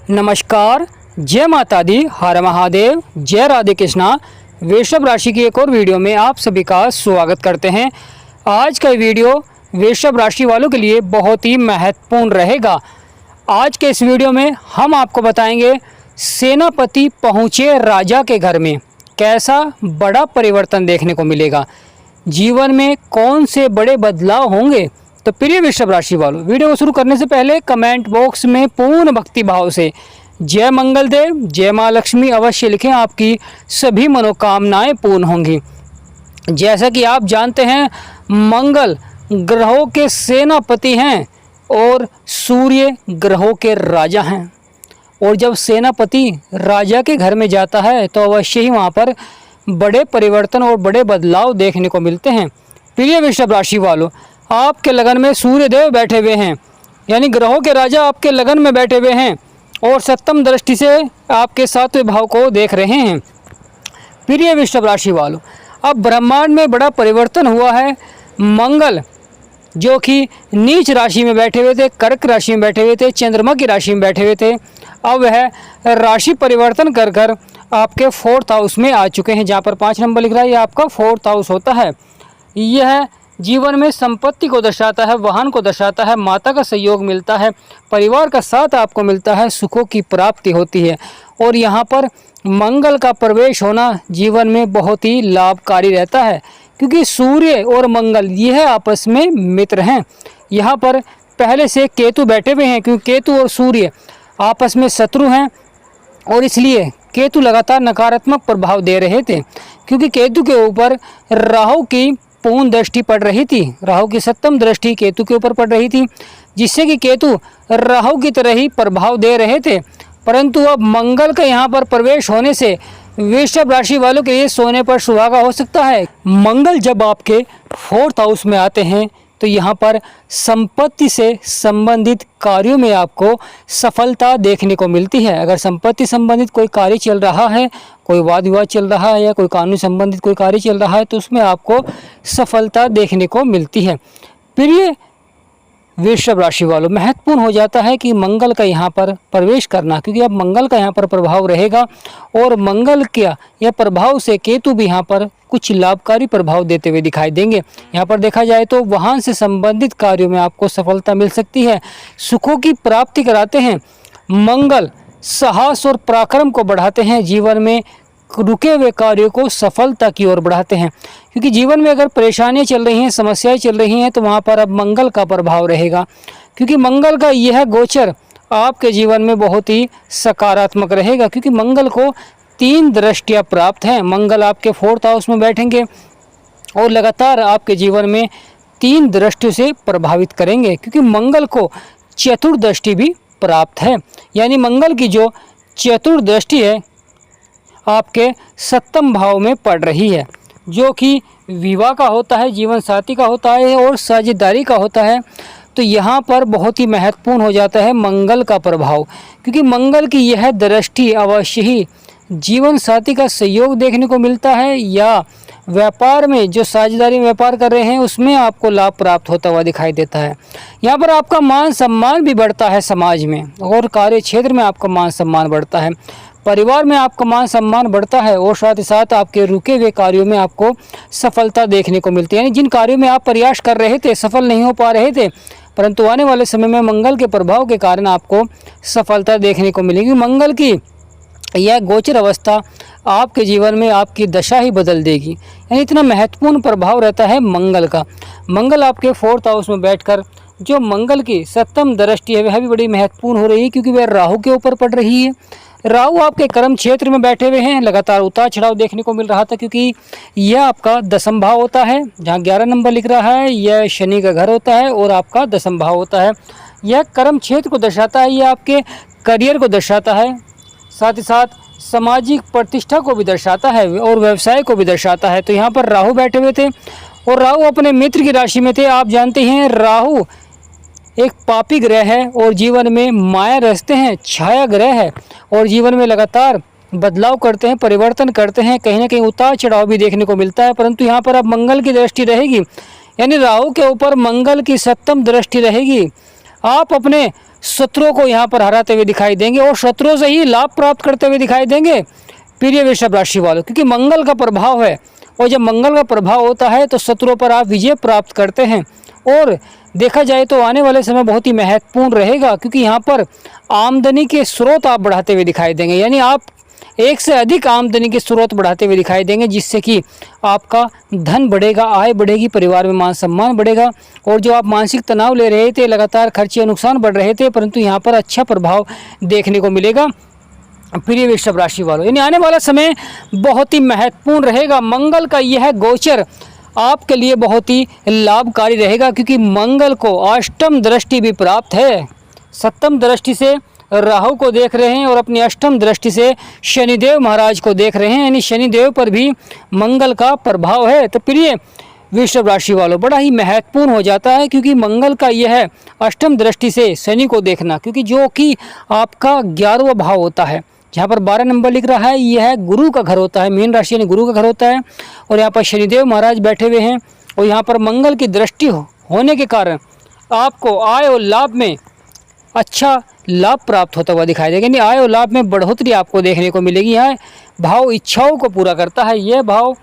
नमस्कार, जय माता दी, हर महादेव, जय राधे कृष्णा। वृषभ राशि की एक और वीडियो में आप सभी का स्वागत करते हैं। आज का वीडियो वृषभ राशि वालों के लिए बहुत ही महत्वपूर्ण रहेगा। आज के इस वीडियो में हम आपको बताएंगे सेनापति पहुँचे राजा के घर में, कैसा बड़ा परिवर्तन देखने को मिलेगा, जीवन में कौन से बड़े बदलाव होंगे। तो प्रिय वृषभ राशि वालों, वीडियो को शुरू करने से पहले कमेंट बॉक्स में पूर्ण भक्ति भाव से जय मंगल देव, जय माँ लक्ष्मी अवश्य लिखें। आपकी सभी मनोकामनाएं पूर्ण होंगी। जैसा कि आप जानते हैं, मंगल ग्रहों के सेनापति हैं और सूर्य ग्रहों के राजा हैं। और जब सेनापति राजा के घर में जाता है तो अवश्य ही वहाँ पर बड़े परिवर्तन और बड़े बदलाव देखने को मिलते हैं। प्रिय वृषभ राशि वालों, आपके लगन में सूर्य देव बैठे हुए हैं, यानी ग्रहों के राजा आपके लगन में बैठे हुए हैं और सप्तम दृष्टि से आपके सातवें भाव को देख रहे हैं। प्रिय वृषभ राशि वालों, अब ब्रह्मांड में बड़ा परिवर्तन हुआ है। मंगल जो कि नीच राशि में बैठे हुए थे, कर्क राशि में बैठे हुए थे, चंद्रमा की राशि में बैठे हुए थे, अब वह राशि परिवर्तन कर कर आपके 4th हाउस में आ चुके हैं। जहाँ पर 5 नंबर लिख रहा है, ये आपका 4th हाउस होता है। यह जीवन में संपत्ति को दर्शाता है, वाहन को दर्शाता है, माता का सहयोग मिलता है, परिवार का साथ आपको मिलता है, सुखों की प्राप्ति होती है। और यहाँ पर मंगल का प्रवेश होना जीवन में बहुत ही लाभकारी रहता है, क्योंकि सूर्य और मंगल यह आपस में मित्र हैं। यहाँ पर पहले से केतु बैठे हुए हैं, क्योंकि केतु और सूर्य आपस में शत्रु हैं और इसलिए केतु लगातार नकारात्मक प्रभाव दे रहे थे, क्योंकि केतु के ऊपर राहु की पूर्ण दृष्टि पड़ रही थी। राहु की सप्तम दृष्टि केतु के ऊपर पड़ रही थी, जिससे कि केतु राहु की तरह ही प्रभाव दे रहे थे। परंतु अब मंगल का यहाँ पर प्रवेश होने से वृषभ राशि वालों के लिए सोने पर सुहागा हो सकता है। मंगल जब आपके 4th हाउस में आते हैं तो यहाँ पर संपत्ति से संबंधित कार्यों में आपको सफलता देखने को मिलती है। अगर संपत्ति संबंधित कोई कार्य चल रहा है, कोई वाद विवाद चल रहा है या कोई कानून संबंधित कोई कार्य चल रहा है, तो उसमें आपको सफलता देखने को मिलती है। प्रिय वृषभ राशि वालों, महत्वपूर्ण हो जाता है कि मंगल का यहाँ पर प्रवेश करना, क्योंकि अब मंगल का यहाँ पर प्रभाव रहेगा और मंगल का यह प्रभाव से केतु भी यहाँ पर कुछ लाभकारी प्रभाव देते हुए दिखाई देंगे। यहाँ पर देखा जाए तो वाहन से संबंधित कार्यों में आपको सफलता मिल सकती है, सुखों की प्राप्ति कराते हैं। मंगल साहस और पराक्रम को बढ़ाते हैं, जीवन में रुके हुए कार्यों को सफलता की ओर बढ़ाते हैं। क्योंकि जीवन में अगर परेशानियां चल रही हैं, समस्याएं चल रही हैं, तो वहाँ पर अब मंगल का प्रभाव रहेगा, क्योंकि मंगल का यह गोचर आपके जीवन में बहुत ही सकारात्मक रहेगा, क्योंकि मंगल को 3 दृष्टियां प्राप्त हैं। मंगल आपके 4th हाउस में बैठेंगे और लगातार आपके जीवन में 3 दृष्टियों से प्रभावित करेंगे, क्योंकि मंगल को चतुर्दृष्टि भी प्राप्त है। यानी मंगल की जो चतुर्दृष्टि है आपके 7वें भाव में पड़ रही है, जो कि विवाह का होता है, जीवन साथी का होता है और साझेदारी का होता है। तो यहाँ पर बहुत ही महत्वपूर्ण हो जाता है मंगल का प्रभाव, क्योंकि मंगल की यह दृष्टि अवश्य ही जीवन साथी का सहयोग देखने को मिलता है, या व्यापार में जो साझेदारी व्यापार कर रहे हैं उसमें आपको लाभ प्राप्त होता हुआ दिखाई देता है। यहाँ पर आपका मान सम्मान भी बढ़ता है समाज में, और कार्य क्षेत्र में आपका मान सम्मान बढ़ता है, परिवार में आपका मान सम्मान बढ़ता है, और साथ ही साथ आपके रुके हुए कार्यों में आपको सफलता देखने को मिलती है। यानी जिन कार्यों में आप प्रयास कर रहे थे, सफल नहीं हो पा रहे थे, परंतु आने वाले समय में मंगल के प्रभाव के कारण आपको सफलता देखने को मिलेगी। मंगल की यह गोचर अवस्था आपके जीवन में आपकी दशा ही बदल देगी। यानी इतना महत्वपूर्ण प्रभाव रहता है मंगल का। मंगल आपके 4th हाउस में बैठकर जो मंगल की 7वीं दृष्टि है वह भी बड़ी महत्वपूर्ण हो रही है, क्योंकि वह राहु के ऊपर पड़ रही है। राहु आपके कर्म क्षेत्र में बैठे हुए हैं, लगातार उतार चढ़ाव देखने को मिल रहा था, क्योंकि यह आपका 10वां भाव होता है। जहाँ 11 नंबर लिख रहा है, यह शनि का घर होता है और आपका 10वां भाव होता है। यह कर्म क्षेत्र को दर्शाता है, यह आपके करियर को दर्शाता है, साथ ही साथ सामाजिक प्रतिष्ठा को भी दर्शाता है और व्यवसाय को भी दर्शाता है। तो यहाँ पर राहु बैठे हुए थे और राहु अपने मित्र की राशि में थे। आप जानते हैं राहु एक पापी ग्रह है और जीवन में माया रचते हैं, छाया ग्रह है और जीवन में लगातार बदलाव करते हैं, परिवर्तन करते हैं, कहीं ना कहीं उतार चढ़ाव भी देखने को मिलता है। परंतु यहाँ पर अब मंगल की दृष्टि रहेगी, यानी राहु के ऊपर मंगल की 7वीं दृष्टि रहेगी। आप अपने शत्रुओं को यहाँ पर हराते हुए दिखाई देंगे और शत्रुओं से ही लाभ प्राप्त करते हुए दिखाई देंगे प्रिय वृषभ राशि वालों, क्योंकि मंगल का प्रभाव है और जब मंगल का प्रभाव होता है तो शत्रुओं पर आप विजय प्राप्त करते हैं। और देखा जाए तो आने वाले समय बहुत ही महत्वपूर्ण रहेगा, क्योंकि यहाँ पर आमदनी के स्रोत आप बढ़ाते हुए दिखाई देंगे, यानी आप एक से अधिक आमदनी के स्रोत बढ़ाते हुए दिखाई देंगे, जिससे कि आपका धन बढ़ेगा, आय बढ़ेगी, परिवार में मान सम्मान बढ़ेगा। और जो आप मानसिक तनाव ले रहे थे, लगातार खर्चे नुकसान बढ़ रहे थे, परंतु यहाँ पर अच्छा प्रभाव देखने को मिलेगा प्रिय वृषभ राशि वालों। यानी आने वाला समय बहुत ही महत्वपूर्ण रहेगा। मंगल का यह गोचर आपके लिए बहुत ही लाभकारी रहेगा, क्योंकि मंगल को अष्टम दृष्टि भी प्राप्त है। सप्तम दृष्टि से राहु को देख रहे हैं और अपनी अष्टम दृष्टि से शनिदेव महाराज को देख रहे हैं, यानी शनिदेव पर भी मंगल का प्रभाव है। तो प्रिय वृषभ राशि वालों, बड़ा ही महत्वपूर्ण हो जाता है, क्योंकि मंगल का यह अष्टम दृष्टि से शनि को देखना, क्योंकि जो कि आपका 11वां भाव होता है, जहाँ पर 12 नंबर लिख रहा है, यह गुरु का घर होता है, मीन राशि यानी गुरु का घर होता है। और यहाँ पर शनिदेव महाराज बैठे हुए हैं और यहाँ पर मंगल की दृष्टि होने के कारण आपको आय और लाभ में अच्छा लाभ प्राप्त होता हुआ दिखाई देगा, यानी आय और लाभ में बढ़ोतरी आपको देखने को मिलेगी। यह भाव इच्छाओं को पूरा करता है, यह भाव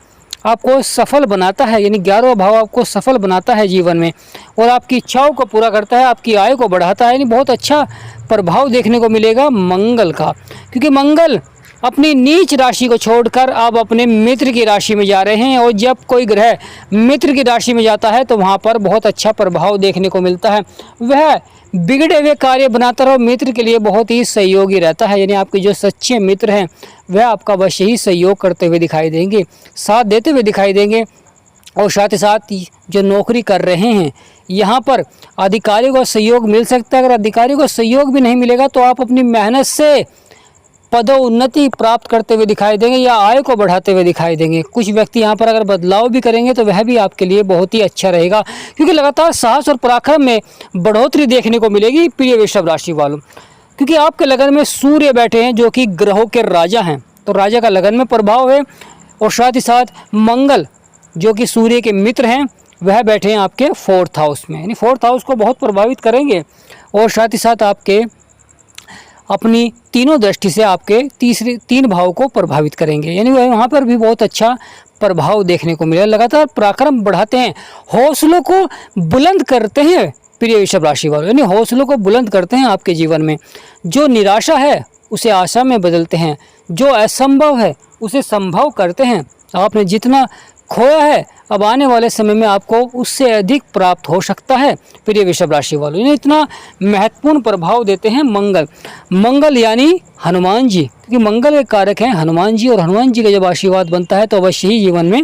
आपको सफल बनाता है, यानी 11वां भाव आपको सफल बनाता है जीवन में और आपकी इच्छाओं को पूरा करता है, आपकी आय को बढ़ाता है, यानी बहुत अच्छा प्रभाव देखने को मिलेगा मंगल का। क्योंकि मंगल अपनी नीच राशि को छोड़कर अब अपने मित्र की राशि में जा रहे हैं, और जब कोई ग्रह मित्र की राशि में जाता है तो वहाँ पर बहुत अच्छा प्रभाव देखने को मिलता है। वह बिगड़े हुए कार्य बनाता रहो मित्र के लिए बहुत ही सहयोगी रहता है, यानी आपके जो सच्चे मित्र हैं वह आपका अवश्य ही सहयोग करते हुए दिखाई देंगे, साथ देते हुए दिखाई देंगे। और साथ ही साथ जो नौकरी कर रहे हैं यहाँ पर अधिकारियों का सहयोग मिल सकता है। अगर अधिकारियों का सहयोग भी नहीं मिलेगा तो आप अपनी मेहनत से पदोन्नति प्राप्त करते हुए दिखाई देंगे या आय को बढ़ाते हुए दिखाई देंगे। कुछ व्यक्ति यहाँ पर अगर बदलाव भी करेंगे तो वह भी आपके लिए बहुत ही अच्छा रहेगा, क्योंकि लगातार साहस और पराक्रम में बढ़ोतरी देखने को मिलेगी प्रिय वृषभ राशि वालों। क्योंकि आपके लगन में सूर्य बैठे हैं जो कि ग्रहों के राजा हैं, तो राजा का लगन में प्रभाव है। और साथ ही साथ मंगल जो कि सूर्य के मित्र हैं वह बैठे हैं आपके 4th हाउस में, यानी 4th हाउस को बहुत प्रभावित करेंगे। और साथ ही साथ आपके अपनी तीनों दृष्टि से आपके 3 भाव को प्रभावित करेंगे, यानी वहाँ पर भी बहुत अच्छा प्रभाव देखने को मिलेगा। लगातार पराक्रम बढ़ाते हैं, हौसलों को बुलंद करते हैं प्रिय वृषभ राशि वालों, यानी हौसलों को बुलंद करते हैं आपके जीवन में। जो निराशा है उसे आशा में बदलते हैं, जो असंभव है उसे संभव करते हैं। आपने जितना खोया है अब आने वाले समय में आपको उससे अधिक प्राप्त हो सकता है प्रिय वृषभ राशि वालों। इन्हें इतना महत्वपूर्ण प्रभाव देते हैं मंगल यानी हनुमान जी, क्योंकि मंगल के कारक हैं हनुमान जी, और हनुमान जी का जब आशीर्वाद बनता है तो अवश्य ही जीवन में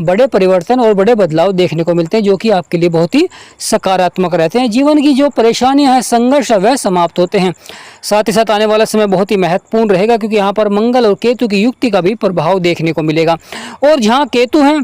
बड़े परिवर्तन और बड़े बदलाव देखने को मिलते हैं, जो कि आपके लिए बहुत ही सकारात्मक रहते हैं। जीवन की जो परेशानियां हैं, संघर्ष वह समाप्त होते हैं। साथ ही साथ आने वाला समय बहुत ही महत्वपूर्ण रहेगा, क्योंकि यहाँ पर मंगल और केतु की युक्ति का भी प्रभाव देखने को मिलेगा। और जहाँ केतु हैं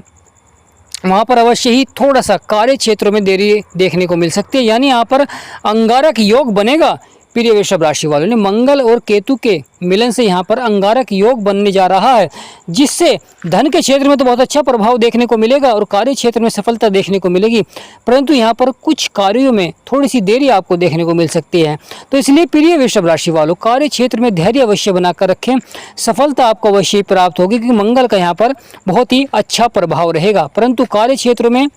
वहाँ पर अवश्य ही थोड़ा सा कार्य क्षेत्रों में देरी देखने को मिल सकती है, यानी यहाँ पर अंगारक योग बनेगा प्रिय वृषभ राशि वालों ने। मंगल और केतु के मिलन से यहाँ पर अंगारक योग बनने जा रहा है, जिससे धन के क्षेत्र में तो बहुत अच्छा प्रभाव देखने को मिलेगा और कार्य क्षेत्र में सफलता देखने को मिलेगी, परंतु यहाँ पर कुछ कार्यों में थोड़ी सी देरी आपको देखने को मिल सकती है। तो इसलिए प्रिय वृषभ राशि वालों, कार्य क्षेत्र में धैर्य अवश्य बनाकर रखें, सफलता आपको अवश्य प्राप्त होगी, क्योंकि मंगल का यहाँ पर बहुत ही अच्छा प्रभाव रहेगा। परंतु कार्य क्षेत्र में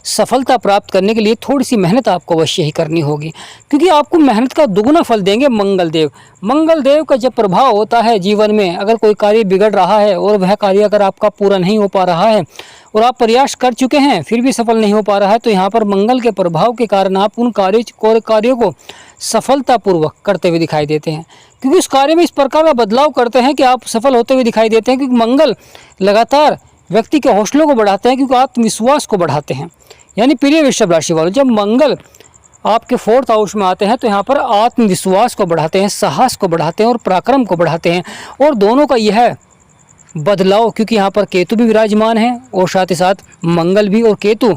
सफलता प्राप्त करने के लिए थोड़ी सी मेहनत आपको अवश्य ही करनी होगी, क्योंकि आपको मेहनत का दुगुना फल देंगे मंगल देव का जब प्रभाव होता है जीवन में, अगर कोई कार्य बिगड़ रहा है और वह कार्य अगर आपका पूरा नहीं हो पा रहा है और आप प्रयास कर चुके हैं फिर भी सफल नहीं हो पा रहा है, तो यहाँ पर मंगल के प्रभाव के कारण आप उन कार्यों को सफलतापूर्वक करते हुए दिखाई देते हैं, क्योंकि उस कार्य में इस प्रकार का बदलाव करते हैं कि आप सफल होते हुए दिखाई देते हैं। क्योंकि मंगल लगातार व्यक्ति के हौसलों को बढ़ाते हैं, क्योंकि आत्मविश्वास को बढ़ाते हैं। यानी प्रिय वृषभ राशि वालों, जब मंगल आपके 4th हाउस में आते हैं तो यहाँ पर आत्मविश्वास को बढ़ाते हैं, साहस को बढ़ाते हैं और पराक्रम को बढ़ाते हैं। और दोनों का यह बदलाव, क्योंकि यहाँ पर केतु भी विराजमान है और साथ ही साथ मंगल भी, और केतु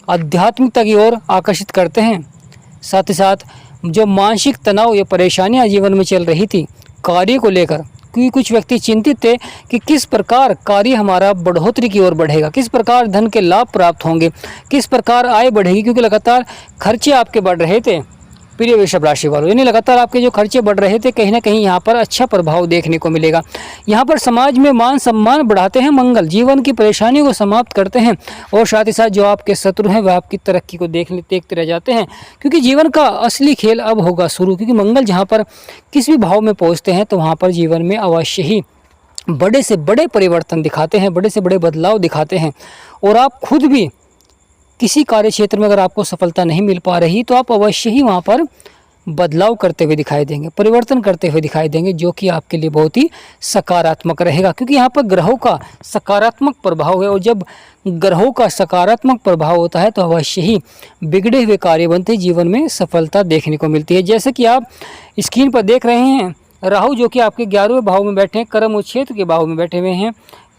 आध्यात्मिकता की ओर आकर्षित करते हैं। साथ ही साथ जो मानसिक तनाव या परेशानियाँ जीवन में चल रही थी कार्य को लेकर, क्योंकि कुछ व्यक्ति चिंतित थे कि किस प्रकार कार्य हमारा बढ़ोतरी की ओर बढ़ेगा, किस प्रकार धन के लाभ प्राप्त होंगे, किस प्रकार आय बढ़ेगी, क्योंकि लगातार खर्चे आपके बढ़ रहे थे प्रिय वृषभ राशि वालों। यानी लगातार आपके जो खर्चे बढ़ रहे थे, कहीं ना कहीं यहाँ पर अच्छा प्रभाव देखने को मिलेगा। यहाँ पर समाज में मान सम्मान बढ़ाते हैं मंगल, जीवन की परेशानियों को समाप्त करते हैं और साथ ही साथ जो आपके शत्रु हैं वह आपकी तरक्की को देखते रह जाते हैं, क्योंकि जीवन का असली खेल अब होगा शुरू। क्योंकि मंगल जहाँ पर किसी भी भाव में पहुँचते हैं तो वहाँ पर जीवन में अवश्य ही बड़े से बड़े परिवर्तन दिखाते हैं, बड़े से बड़े बदलाव दिखाते हैं। और आप खुद भी किसी कार्य क्षेत्र में अगर आपको सफलता नहीं मिल पा रही तो आप अवश्य ही वहाँ पर बदलाव करते हुए दिखाई देंगे, परिवर्तन करते हुए दिखाई देंगे, जो कि आपके लिए बहुत ही सकारात्मक रहेगा। क्योंकि यहाँ पर ग्रहों का सकारात्मक प्रभाव है और जब ग्रहों का सकारात्मक प्रभाव होता है तो अवश्य ही बिगड़े हुए कार्य बनते जीवन में सफलता देखने को मिलती है। जैसे कि आप स्क्रीन पर देख रहे हैं, राहु जो कि आपके 11वें भाव में बैठे हैं, कर्म और क्षेत्र के भाव में बैठे हुए हैं,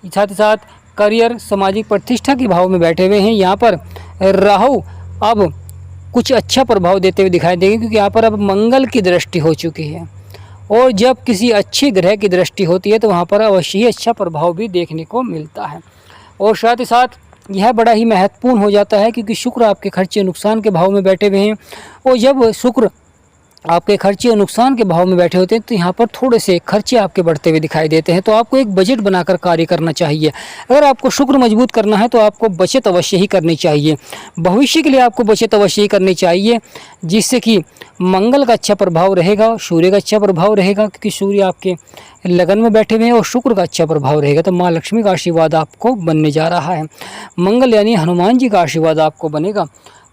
साथ ही साथ करियर सामाजिक प्रतिष्ठा के भाव में बैठे हुए हैं। यहाँ पर राहु अब कुछ अच्छा प्रभाव देते हुए दिखाई देंगे, क्योंकि यहाँ पर अब मंगल की दृष्टि हो चुकी है और जब किसी अच्छे ग्रह की दृष्टि होती है तो वहाँ पर अवश्य ही अच्छा प्रभाव भी देखने को मिलता है। और साथ ही साथ यह बड़ा ही महत्वपूर्ण हो जाता है, क्योंकि शुक्र आपके खर्चे नुकसान के भाव में बैठे हुए हैं और जब शुक्र आपके खर्चे और नुकसान के भाव में बैठे होते हैं तो यहाँ पर थोड़े से खर्चे आपके बढ़ते हुए दिखाई देते हैं। तो आपको एक बजट बनाकर कार्य करना चाहिए। अगर आपको शुक्र मजबूत करना है तो आपको बचत अवश्य ही करनी चाहिए, भविष्य के लिए आपको बचत अवश्य ही करनी चाहिए, जिससे कि मंगल का अच्छा प्रभाव रहेगा, सूर्य का अच्छा प्रभाव रहेगा, क्योंकि सूर्य आपके लगन में बैठे हुए हैं और शुक्र का अच्छा प्रभाव रहेगा। तो माँ लक्ष्मी का आशीर्वाद आपको बनने जा रहा है, मंगल यानी हनुमान जी का आशीर्वाद आपको बनेगा।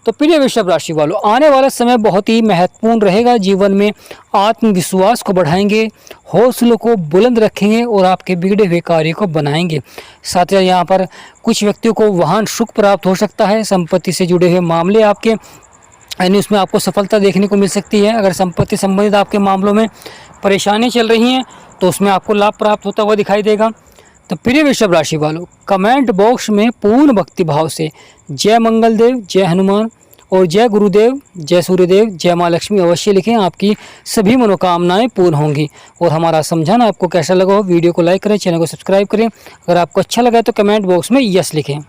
तो प्रिय वृषभ राशि वालों, आने वाला समय बहुत ही महत्वपूर्ण रहेगा। जीवन में आत्मविश्वास को बढ़ाएंगे, हौसलों को बुलंद रखेंगे और आपके बिगड़े हुए कार्य को बनाएंगे। साथ ही यहाँ पर कुछ व्यक्तियों को वाहन सुख प्राप्त हो सकता है, संपत्ति से जुड़े हुए मामले आपके यानी उसमें आपको सफलता देखने को मिल सकती है। अगर संपत्ति संबंधित आपके मामलों में परेशानी चल रही हैं तो उसमें आपको लाभ प्राप्त होता हुआ दिखाई देगा। तो प्रिय वृषभ राशि वालों, कमेंट बॉक्स में पूर्ण भक्ति भाव से जय मंगल देव, जय हनुमान और जय गुरुदेव, जय सूर्यदेव, जय माँ लक्ष्मी अवश्य लिखें। आपकी सभी मनोकामनाएं पूर्ण होंगी। और हमारा समझाना आपको कैसा लगा हो, वीडियो को लाइक करें, चैनल को सब्सक्राइब करें। अगर आपको अच्छा लगा तो कमेंट बॉक्स में यस लिखें।